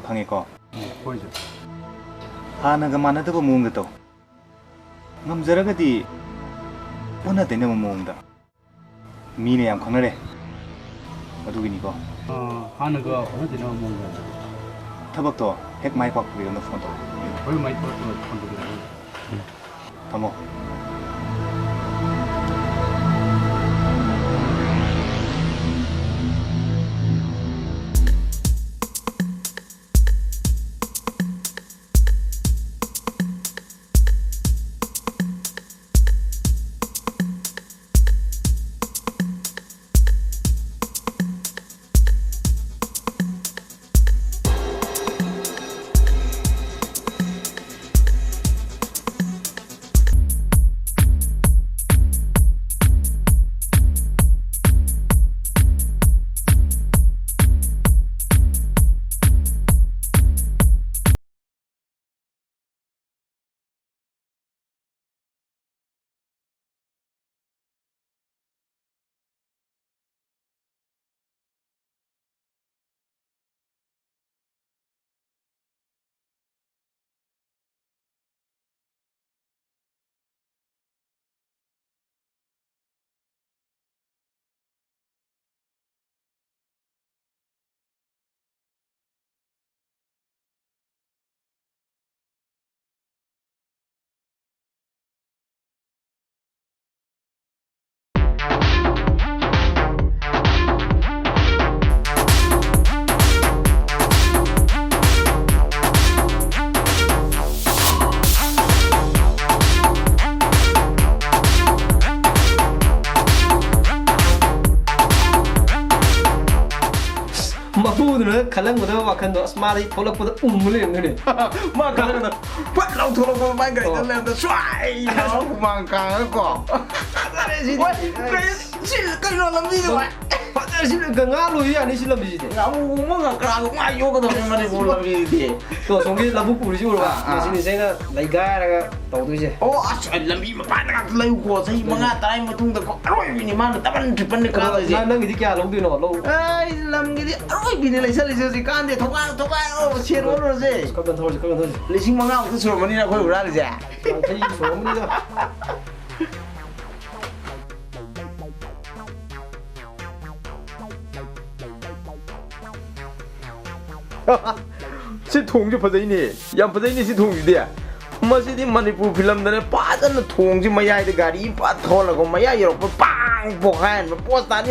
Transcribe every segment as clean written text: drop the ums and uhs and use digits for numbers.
ꯈꯪꯉꯦꯀꯣ ꯍꯣꯏꯁꯦ ꯍꯥꯟꯅꯒ ꯃꯥꯟꯅꯗꯕ ꯃꯑꯣꯡꯗ ꯇꯧ ꯉꯝꯖꯔꯒꯗꯤ ꯑꯣꯟꯅ ꯇꯩꯅꯕ ꯃꯑꯣꯡꯗ ꯃꯤꯅ ꯌꯥꯝ ꯈꯪꯅꯔꯦ ꯑꯗꯨꯒꯤꯅꯤꯀꯣ ꯍꯥꯟꯅꯒ ꯑꯣꯟꯅ ꯇꯩꯅꯕ ꯃꯑꯣꯡꯗ ꯊꯕꯛꯇꯣ ꯍꯦꯛ ꯃꯥꯏ ꯄꯥꯛꯄꯒ ꯑꯩꯉꯣꯟꯗ ꯐꯣꯟ ꯇꯧ ꯍꯣꯏ ꯃꯥꯏ ꯐꯣꯟ ꯇꯧꯕꯤꯔꯛꯑꯣ ꯊꯝꯃꯣ ꯃꯄꯨꯗꯨꯅ ꯈꯜꯂꯝꯒꯗꯕ ꯋꯥꯈꯜꯗꯣ ꯑꯁ ꯃꯥꯗꯤ ꯊꯣꯛꯂꯛꯄꯗ ꯎꯝꯃ ꯂꯩꯔꯝꯗꯣꯏꯅꯦ ꯃꯥ ꯈꯜꯂꯒꯅ ꯄꯠ ꯂꯥꯎ ꯊꯣꯛꯂꯛꯄ ꯃꯥꯏ ꯒꯥꯔꯤꯗ ꯂꯩꯔꯝꯗ ꯁ꯭ꯋꯥꯏ ꯂꯥꯎ ꯍꯨꯃꯥꯡ ꯀꯥꯡꯉꯒꯀꯣ ꯁꯤ ꯀꯩꯅꯣ ꯂꯝꯕꯤꯗꯣ ꯐꯖꯅ ꯁꯤ ꯉꯥ ꯂꯣꯏ ꯌꯥꯅꯤ ꯁꯤ ꯂꯝꯕꯤꯁꯤꯗꯤ ꯑꯃꯨꯛ ꯉꯀ꯭ꯔꯥꯒ ꯉꯥ ꯌꯣꯛꯀꯗꯕꯅꯤ ꯃꯅꯤꯄꯨꯔ ꯂꯝꯕꯤꯗꯤ ꯇꯣ ꯁꯣꯝꯒꯤ ꯂꯧꯕꯨꯛ ꯄꯨꯔꯤꯁꯤ ꯎꯔꯕ ꯃꯁꯤꯅꯤꯁꯦ ꯑꯩꯅ ꯂꯩꯒꯥꯏꯔꯒ ꯇꯧꯗꯣꯏꯁꯦ ꯑꯣ ꯑꯁ ꯂꯝꯕꯤ ꯃꯄꯥꯟꯗ ꯉꯥꯛꯇ ꯂꯩꯌꯨꯀꯣ ꯆꯍꯤ 5-10 ꯃꯇꯨꯡꯗ ꯑꯔꯣꯏꯕꯤꯅꯤ ꯃꯥꯅ ꯗꯕꯜ ꯇ꯭ꯔꯤꯄꯜꯅꯤ ꯀꯥꯗꯣꯏꯁꯦ ꯅꯪꯒꯤꯗꯤ ꯀꯌꯥ ꯂꯧꯗꯣꯏꯅꯣ ꯂꯧ ꯑꯩ ꯂꯝꯒꯤꯗꯤ ꯑꯔꯣꯏꯕꯤꯅꯤ ꯂꯩꯁꯜꯂꯤꯁꯦ ꯍꯧꯖꯤꯛꯀꯥꯟꯗꯤ ꯊꯣꯛꯒꯥꯏ ꯁꯦꯟ ꯑꯣꯟꯅꯔꯁꯦ ꯀꯔꯝ ꯊꯧꯔꯁꯤ 5,000ꯃꯨꯛꯇ ꯁꯨꯔꯝꯃꯅꯤꯅ ꯑꯩꯈꯣꯏ ꯍꯨꯔꯥꯜꯂꯤꯁꯦ ꯌꯥꯡꯈꯩ ꯁꯨꯔꯝꯃꯅꯤꯗ ꯁꯤ ꯊꯣꯡꯁꯦ ꯐꯖꯩꯅꯦ ꯌꯥꯝ ꯐꯖꯩꯅꯦ ꯁꯤ ꯊꯣꯡꯁꯤꯗꯤ ꯃꯁꯤꯗꯤ ꯃꯅꯤꯄꯨꯔ ꯐꯤꯂꯝꯗꯅ ꯐꯖꯅ ꯊꯣꯡꯁꯤ ꯃꯌꯥꯏꯗ ꯒꯥꯔꯤ ꯄꯥꯠ ꯊꯧꯍꯜꯂꯒ ꯃꯌꯥꯏ ꯌꯧꯔꯛꯄ ꯄꯥꯡ ꯄꯣꯈꯥꯏꯍꯟꯕ ꯄꯣꯁ ꯇꯥꯅꯤ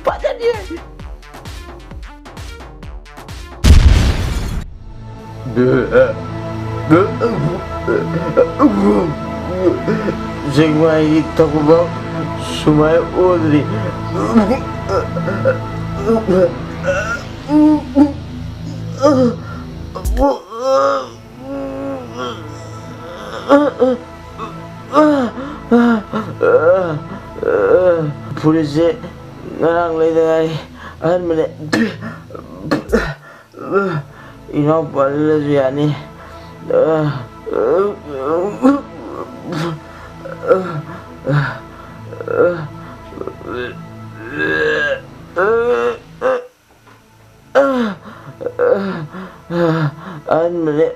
ꯐꯖꯅꯤ ꯁꯦꯡꯃꯥꯏꯒꯤ ꯊꯧꯕ ꯁꯨꯃꯥꯏ ꯑꯣꯗ꯭ꯔꯤ ꯐꯨꯔꯤꯠꯁꯦ ꯉꯔꯥꯡ ꯂꯩꯗꯉꯥꯏ ꯑꯍꯟꯕꯅꯦ ꯏꯅꯥꯎꯄꯥ ꯂꯤꯠꯂꯁꯨ ꯌꯥꯅꯤ أنمني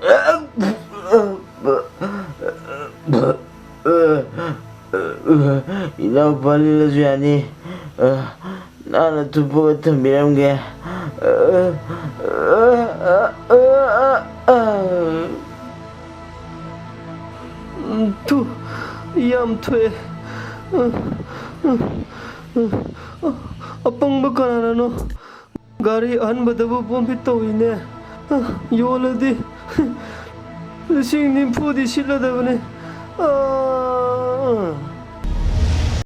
إذا بالله يعني أنا تبغى تمرين كه tu yam thue apang bakana no gari an badabu bombi toine yoladi sing nim pudi siladabne